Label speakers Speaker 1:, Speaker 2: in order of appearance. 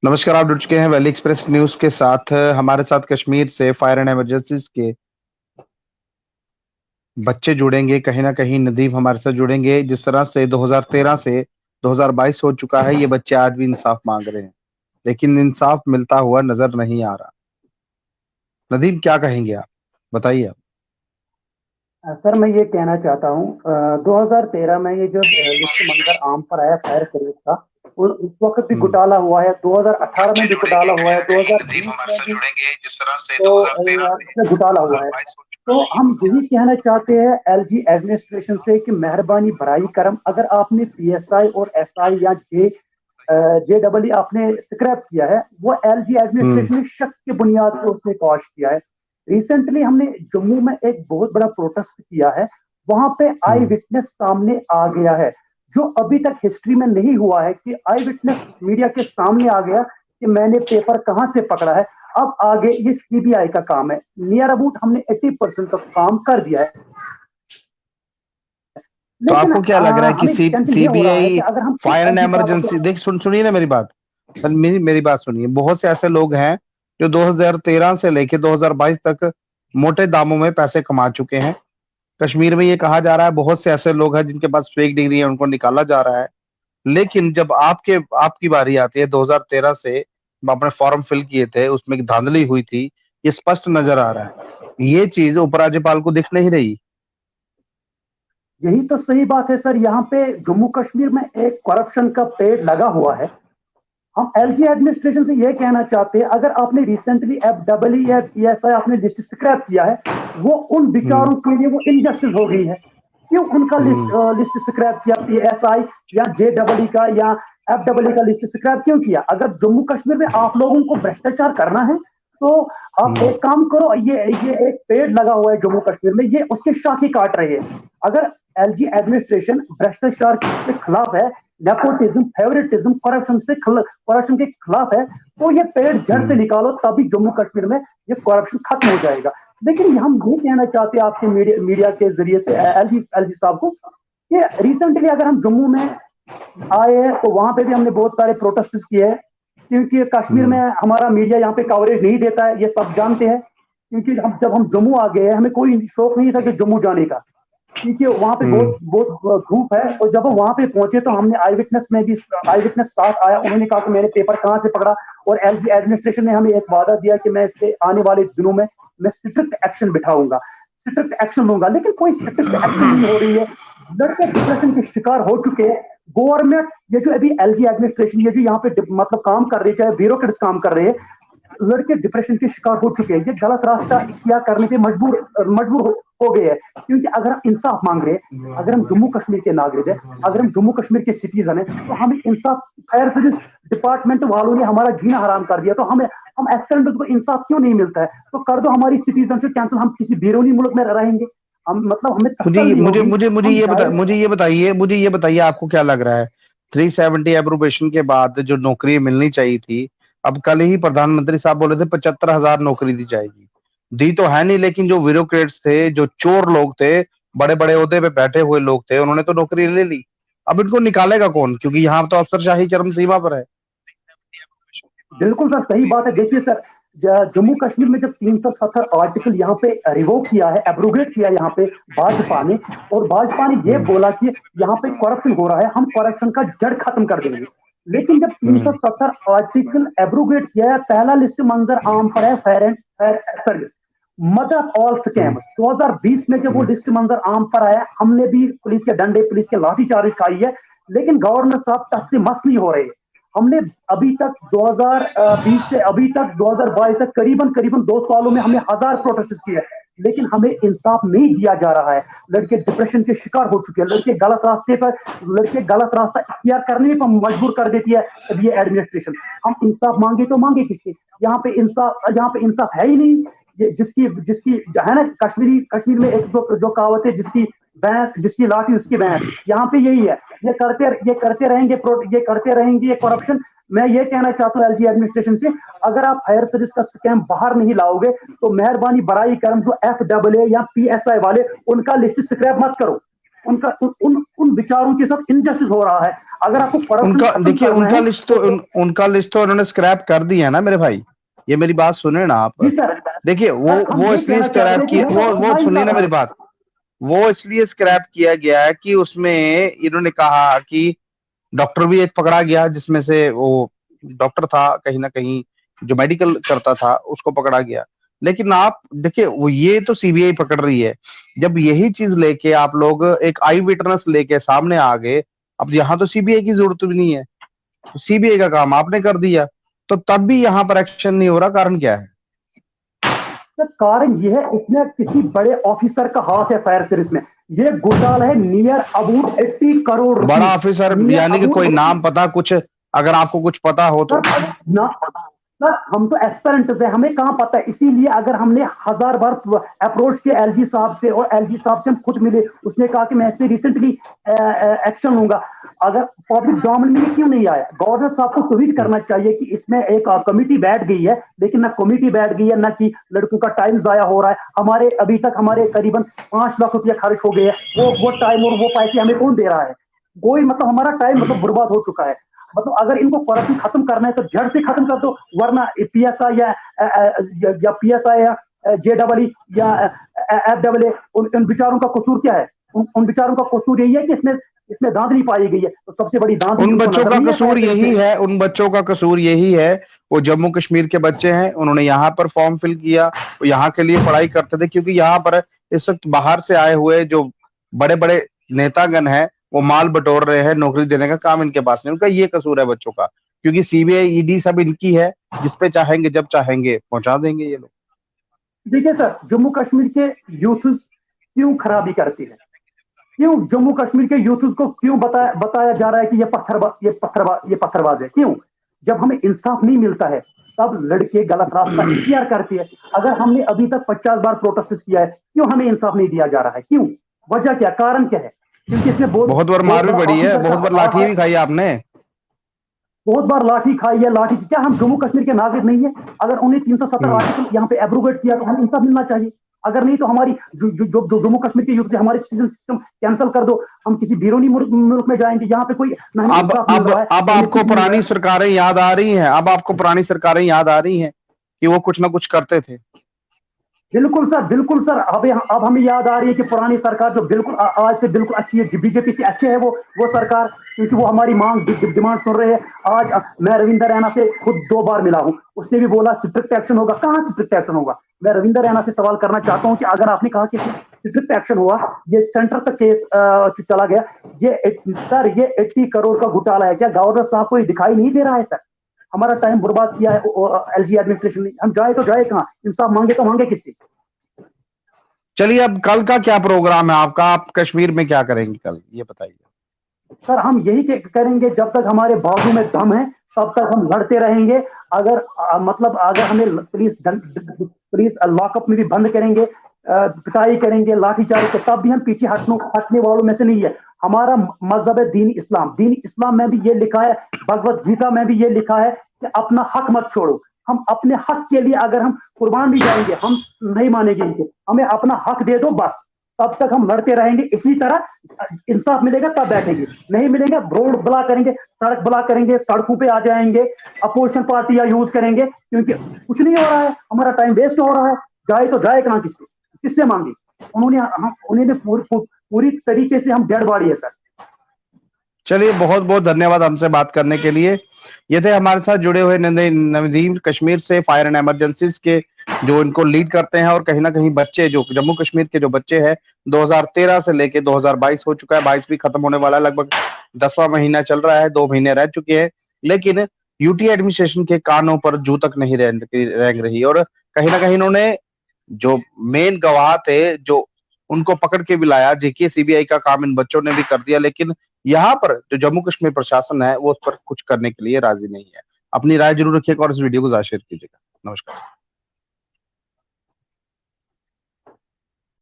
Speaker 1: नमस्कार, आप जुड़ चुके हैं वैली एक्सप्रेस न्यूज के साथ। हमारे साथ कश्मीर से फायर एंड इमरजेंसीज के बच्चे जुड़ेंगे, कहीं ना कहीं नदीम हमारे साथ जुड़ेंगे। जिस तरह से 2013 से 2022 हो चुका है, ये बच्चे आज भी इंसाफ मांग रहे हैं, लेकिन इंसाफ मिलता हुआ नजर नहीं आ रहा। नदीम, क्या कहेंगे आप, बताइए आप।
Speaker 2: सर मैं ये कहना चाहता हूँ 2013 में ये जब लिस्ट मंजर आम पर आया फायर सर्विस का, उस वक्त भी घोटाला हुआ है, 2018 में भी घोटाला हुआ है, 2020 में भी
Speaker 1: जिस तरह से
Speaker 2: तो इसमें घोटाला हुआ है। तो हम यही कहना चाहते हैं एलजी एडमिनिस्ट्रेशन से कि मेहरबानी बराई करम, अगर आपने पीएसआई और एसआई या जे आपने स्क्रैप किया है, वो एलजी एडमिनिस्ट्रेशन ने शक की बुनियाद पर उसने कॉश किया है। रिसेंटली हमने जम्मू में एक बहुत बड़ा प्रोटेस्ट किया है, वहां पे आई विटनेस सामने आ गया है, जो अभी तक हिस्ट्री में नहीं हुआ है कि आई विटनेस मीडिया के सामने आ गया कि मैंने पेपर कहां से पकड़ा है। अब आगे ये सीबीआई का काम है। नियर अबाउट हमने 80% का काम कर दिया है,
Speaker 1: तो
Speaker 2: लेकिन
Speaker 1: आपको क्या लग रहा है कि
Speaker 2: हमें टेंशन ये हो रहा है
Speaker 1: सीबीआई
Speaker 2: कि अगर हम खुद
Speaker 1: फायर एंड
Speaker 2: एलजी साहब
Speaker 1: इमरजेंसी, देख सुनिए ना मेरी बात। मेरी बात सुनिए। बहुत से ऐसे लोग हैं जो 2013 से लेके 2022 तक मोटे दामों में पैसे कमा चुके हैं। कश्मीर में ये कहा जा रहा है बहुत से ऐसे लोग हैं जिनके पास फेक डिग्री है, उनको निकाला जा रहा है। लेकिन जब आपकी बारी आती है, 2013 से आपने फॉर्म फिल किए थे, उसमें एक धांधली हुई थी, ये स्पष्ट नजर आ रहा है। ये चीज उपराज्यपाल को दिख नहीं रही।
Speaker 2: यही तो सही बात है सर। यहाँ पे जम्मू कश्मीर में एक करप्शन का पेड़ लगा हुआ है। हम एलजी एडमिनिस्ट्रेशन से ये कहना चाहते हैं, अगर आपने रिसेंटली एफडब्ल्यू या पीएसआई आपने लिस्ट स्क्रैप किया है, वो उन विचारों के लिए वो इनजस्टिस हो गई है। क्यों उनका लिस्ट स्क्रैप किया पीएसआई या जेडब्ल्यू का या एफडब्ल्यू का लिस्ट स्क्रैप क्यों किया? अगर जम्मू कश्मीर में आप लोगों को भ्रष्टाचार करना है तो आप एक काम करो, ये एक पेड़ लगा हुआ है जम्मू कश्मीर में, ये उसके शाखी काट रहे हैं। अगर एलजी एडमिनिस्ट्रेशन भ्रष्टाचार के खिलाफ है, नेपोटिज्म, फेवरेटिज्म, करप्शन के खिलाफ है, तो ये पेड़ जड़ से निकालो, तभी जम्मू कश्मीर में ये करप्शन खत्म हो जाएगा। लेकिन हम ये कहना चाहते हैं आपके मीडिया के जरिए से एलजी साहब को कि रिसेंटली अगर हम जम्मू में आए हैं तो वहां पे भी हमने बहुत सारे प्रोटेस्ट किए हैं, क्योंकि कश्मीर में हमारा मीडिया यहाँ पे कवरेज नहीं देता है, ये सब जानते हैं। क्योंकि जब हम जम्मू आ गए, हमें कोई शौक नहीं था कि जम्मू जाने का, क्योंकि वहां पे बहुत बहुत धूप है। और जब हम वहां पे पहुंचे तो हमने आई विटनेस साथ आया, उन्होंने कहा कि मैंने पेपर कहां से पकड़ा। और एलजी एडमिनिस्ट्रेशन ने हमें एक वादा दिया कि मैं इसके आने वाले दिनों में मैं स्ट्रिक्ट एक्शन बिठाऊंगा, स्ट्रिक्ट एक्शन लूंगा, लेकिन कोई स्ट्रिक्ट एक्शन नहीं हो रही है। लड़के डिप्रेशन के शिकार हो चुके हैं। गवर्नमेंट, ये जो अभी एलजी एडमिनिस्ट्रेशन, ये जो यहाँ पे मतलब काम कर रही है, चाहे ब्यूरोक्रेट्स काम कर रहे हैं, लड़के डिप्रेशन के शिकार हो चुके हैं। ये गलत रास्ता इख्तियार करने पे मजबूर हो गए हैं। क्योंकि अगर हम इंसाफ मांग रहे हैं, अगर हम जम्मू कश्मीर के नागरिक हैं, अगर हम जम्मू कश्मीर के सिटीजन हैं, तो हमें इंसाफ, फायर सर्विस डिपार्टमेंट वालों ने हमारा जीना हराम कर दिया, तो हम एस्पिरेंट्स को इंसाफ क्यों नहीं मिलता है? तो कर दो हमारी सिटीजनशिप कैंसिल, हम किसी बैरूनी मुल्क में रहेंगे। हम मतलब हमें
Speaker 1: मुझे
Speaker 2: तसल्ली
Speaker 1: मुझे
Speaker 2: होगी,
Speaker 1: मुझे मुझे
Speaker 2: हम
Speaker 1: ये बता
Speaker 2: जाए।
Speaker 1: मुझे ये बताइए आपको क्या लग रहा है। 370 एप्रोबेशन के बाद जो नौकरी मिलनी चाहिए थी, अब कल ही प्रधानमंत्री साहब बोले थे 75,000 नौकरी दी जाएगी। दी तो है नहीं, लेकिन जो ब्यूरोक्रेट्स थे, जो चोर लोग थे, बड़े बड़े ओहदे पे बैठे हुए लोग थे, उन्होंने तो नौकरी ले ली। अब इनको निकालेगा कौन, क्योंकि यहाँ तो अफसरशाही चरम सीमा पर है।
Speaker 2: बिल्कुल सर, सही बात है। देखिए सर, जम्मू कश्मीर में जब 370 आर्टिकल यहाँ पे रिवोक किया है, एब्रोगेट किया यहाँ पे भाजपा ने, और भाजपा ने ये बोला कि यहाँ पे करप्शन हो रहा है, हम करप्शन का जड़ खत्म कर देंगे। लेकिन जब 370 आर्टिकल एब्रोगेट किया है, पहला लिस्ट मंजर आम पर है fire service, mother all scam. 2020 में जब वो लिस्ट मंजर आम पर आया, हमने भी पुलिस के डंडे, पुलिस के लाठीचार्ज खाई है, लेकिन गवर्नर साहब टस से मस नहीं हो रहे। हमने अभी तक 2020 से अभी तक 2022 तक करीबन करीबन 2 सालों में हमने 1000 प्रोटेस्ट किए, लेकिन हमें इंसाफ नहीं दिया जा रहा है। लड़के डिप्रेशन के शिकार हो चुके हैं, लड़के गलत रास्ता इख्तियार करने पर मजबूर कर देती है ये एडमिनिस्ट्रेशन। हम इंसाफ मांगे तो मांगे किसी? यहाँ पे इंसाफ है ही नहीं। ये जिसकी जिसकी है ना, कश्मीर में एक जो कहावत है, जिसकी लाठी उसकी भैंस, यहाँ पे यही है। ये करते रहेंगे ये करप्शन। मैं ये कहना चाहता हूँ एलजी एडमिनिस्ट्रेशन से, अगर आप फायर सर्विस का स्कैम बाहर नहीं लाओगे तो मेहरबानी बराई करम जो एफडब्ल्यू या पीएसआई वाले, उनका लिस्ट स्क्रैप मत करो। उन विचारों के साथ इनजस्टिस हो रहा है। अगर आपको corruption
Speaker 1: उनका
Speaker 2: खत्म
Speaker 1: देखिए
Speaker 2: करना
Speaker 1: उनका
Speaker 2: है
Speaker 1: लिस्ट तो उनका लिस्ट तो उन्होंने स्क्रैप कर दिया है ना मेरे भाई, ये मेरी बात सुने ना आप।
Speaker 2: जी सर।
Speaker 1: देखिए
Speaker 2: सर हम
Speaker 1: वो
Speaker 2: ये
Speaker 1: इसलिए
Speaker 2: कहना चाहते
Speaker 1: स्क्रैप
Speaker 2: हैं कि
Speaker 1: किया, वो सुनिए ना मेरी
Speaker 2: नाइंसाफी।
Speaker 1: बात, वो इसलिए स्क्रैप किया गया है कि उसमें इन्होंने कहा कि डॉक्टर भी एक पकड़ा गया, जिसमें से वो डॉक्टर था कहीं ना कहीं जो मेडिकल करता था, उसको पकड़ा गया। लेकिन आप देखिए वो ये तो सीबीआई पकड़ रही है, जब यही चीज लेके आप लोग एक आई विटनेस लेके सामने आ गए, अब यहाँ तो सीबीआई की जरूरत भी नहीं है, सीबीआई का काम आपने कर दिया, तो तब भी यहाँ पर एक्शन नहीं हो रहा, कारण क्या है?
Speaker 2: सर कारण ये है, इसमें किसी बड़े ऑफिसर का हाथ है फायर सर्विस में। ये घोटाला है नियर अबाउट 80 करोड़
Speaker 1: बड़ा
Speaker 2: रुपीस,
Speaker 1: ऑफिसर
Speaker 2: नियर
Speaker 1: यानी कि कोई
Speaker 2: अबाउट।
Speaker 1: नाम पता कुछ, अगर आपको कुछ पता हो तो?
Speaker 2: सर ना सर, हम तो एस्पिरेंट्स हैं, हमें कहाँ पता है। इसीलिए अगर हमने 1000 बार अप्रोच किया एलजी साहब से, और एलजी साहब से हम खुद मिले, उसने कहा कि मैं इस पे रिसेंटली एक्शन लूंगा। अगर पब्लिक डोमेन में क्यों नहीं आया? गवर्नर साहब को ट्वीट करना चाहिए कि इसमें एक कमेटी बैठ गई है, लेकिन ना कमेटी बैठ गई है, ना कि लड़कों का टाइम जाया हो रहा है। हमारे अभी तक हमारे करीबन 5 लाख रुपया खर्च हो गए हैं। वो टाइम और वो पैसे हमें कौन दे रहा है? कोई, मतलब हमारा टाइम मतलब बर्बाद हो चुका है। मतलब अगर इनको करप्शन खत्म करना है तो जड़ से खत्म कर दो, वरना पीएसआई या पीएसआई या जेडबलई या एफडबलए, उन विचारों का कसूर क्या है? उन विचारों का कसूर यही है कि इसमें इसमें धांधली पाई गई है। तो सबसे बड़ी धांधली
Speaker 1: उन
Speaker 2: उनको
Speaker 1: बच्चों
Speaker 2: नजर
Speaker 1: का
Speaker 2: नहीं है
Speaker 1: कसूर
Speaker 2: फायर सर्विस
Speaker 1: यही
Speaker 2: में।
Speaker 1: है, उन बच्चों का कसूर यही है, वो जम्मू कश्मीर के बच्चे हैं, उन्होंने यहाँ पर फॉर्म फिल किया, वो यहाँ के लिए पढ़ाई करते थे, क्योंकि यहाँ पर इस वक्त बाहर से आए हुए जो बड़े बड़े नेतागण हैं वो माल बटोर रहे हैं, नौकरी देने का काम इनके पास नहीं। उनका ये कसूर है बच्चों का, क्योंकि सीबीआई ईडी सब इनकी है, जिसपे चाहेंगे जब चाहेंगे पहुंचा देंगे ये लोग।
Speaker 2: देखिए सर, जम्मू कश्मीर के यूथ क्यों खराबी करती है? क्यों जम्मू कश्मीर के यूथ को क्यों बताया जा रहा है कि ये पत्थरबाज है? क्यों? जब हमें इंसाफ नहीं मिलता है तब लड़के गलत रास्ता इख्तियार करते हैं। अगर हमने अभी तक 50 बार प्रोटेस्ट किया है, क्यों हमें इंसाफ नहीं दिया जा रहा है? क्यों? वजह क्या, कारण क्या है? क्योंकि इसमें बहुत
Speaker 1: बहुत बार
Speaker 2: बहुत
Speaker 1: मार भी
Speaker 2: बड़ा
Speaker 1: पड़ी है,
Speaker 2: ऑफिसर का
Speaker 1: बहुत बार
Speaker 2: हाथ
Speaker 1: लाठी
Speaker 2: है।
Speaker 1: भी खाई आपने।
Speaker 2: बहुत बार लाठी खाई है, लाठी। क्या हम जम्मू कश्मीर के नागरिक नहीं है? अगर उन्हें 370 आर्टिकल यहाँ पे एब्रोगेट किया तो हमें इंसाफ मिलना चाहिए। अगर नहीं तो हमारी जो जम्मू कश्मीर के युद्ध से हमारे सिटीजन सिस्टम कैंसिल कर दो, हम किसी बैरूनी मुल्क में जाएंगे, यहाँ पे कोई ना हमें
Speaker 1: अब
Speaker 2: इंसाफ मिल
Speaker 1: अब
Speaker 2: रहा है
Speaker 1: अब
Speaker 2: ना हमें
Speaker 1: आपको
Speaker 2: कुछ मिल रहा
Speaker 1: पुरानी
Speaker 2: है।
Speaker 1: सरकारें याद आ रही हैं, अब आपको पुरानी सरकारें याद आ रही हैं कि वो कुछ ना कुछ करते थे।
Speaker 2: बिल्कुल सर, बिल्कुल सर। अब हमें याद आ रही है कि पुरानी सरकार जो बिल्कुल आज से बिल्कुल अच्छी है, बीजेपी से अच्छे है वो सरकार, क्योंकि वो हमारी मांग डिमांड सुन रहे हैं। आज मैं रविंदर रैना से खुद 2 बार मिला हूं, उसने भी बोला स्ट्रिक्ट एक्शन होगा। कहां स्ट्रिक्ट एक्शन होगा? मैं रविंदर रैना से सवाल करना चाहता हूं कि अगर आपने कहा कि स्ट्रिक्ट एक्शन हुआ, ये सेंटर तक केस चला गया, सर ये 80 करोड़ का घोटाला है, क्या गवर्नर साहब को ये दिखाई नहीं दे रहा है? सर हमारा टाइम बर्बाद किया है एलजी एडमिनिस्ट्रेशन ने। हम जाए तो जाए कहाँ? इंसाफ मांगे तो मांगे किससे?
Speaker 1: चलिए, अब कल का क्या प्रोग्राम है आपका? आप कश्मीर में क्या करेंगे कल, ये बताइए।
Speaker 2: सर हम यही करेंगे, जब तक हमारे बाजू में दम है तब तक हम लड़ते रहेंगे। अगर मतलब अगर हमें पुलिस लॉकअप में भी बंद करेंगे, पिटाई करेंगे, लाठीचार्ज के, तब भी हम पीछे हटने वालों में से नहीं है। हमारा मजहब है दीन इस्लाम। दीन इस्लाम में भी ये लिखा है, भगवत गीता में भी ये लिखा है कि अपना हक मत छोड़ो। हम अपने हक के लिए अगर हम कुर्बान भी जाएंगे, हम नहीं मानेंगे इनको। हमें अपना हक दे दो बस, तब तक हम लड़ते रहेंगे इसी तरह। इंसाफ मिलेगा तब बैठेंगे, नहीं मिलेगा रोड ब्लॉक करेंगे, सड़क ब्लॉक करेंगे, सड़कों पे आ जाएंगे, अपोजिशन पार्टियां यूज करेंगे, क्योंकि कुछ नहीं हो रहा है, हमारा टाइम वेस्ट हो रहा है। जाए तो जाए कहां? किससे मांगे? उन्होंने पूरी तरीके से हम डेड बॉडी है सर।
Speaker 1: चलिए, बहुत बहुत धन्यवाद हमसे बात करने के लिए। ये थे हमारे साथ जुड़े हुए नदीम, कश्मीर से फायर एंड इमरजेंसीज के जो इनको लीड करते हैं, और कहीं ना कहीं बच्चे जो जम्मू कश्मीर के जो बच्चे हैं, 2013 से लेके 2022 हो चुका है, 22 भी खत्म होने वाला है, लगभग 10वां महीना चल रहा है, 2 महीने रह चुके हैं, लेकिन यूटी एडमिनिस्ट्रेशन के कानों पर जू तक नहीं रेंग रही। और कहीं ना कहीं इन्होंने जो मेन गवाह थे, जो उनको पकड़ के भी लाया, देखिए सीबीआई का काम इन बच्चों ने भी कर दिया, लेकिन यहाँ पर जो जम्मू कश्मीर प्रशासन है वो उस पर कुछ करने के लिए राजी नहीं है। अपनी राय जरूर रखिएगा और इस वीडियो को ज्यादा शेयर कीजिएगा। नमस्कार।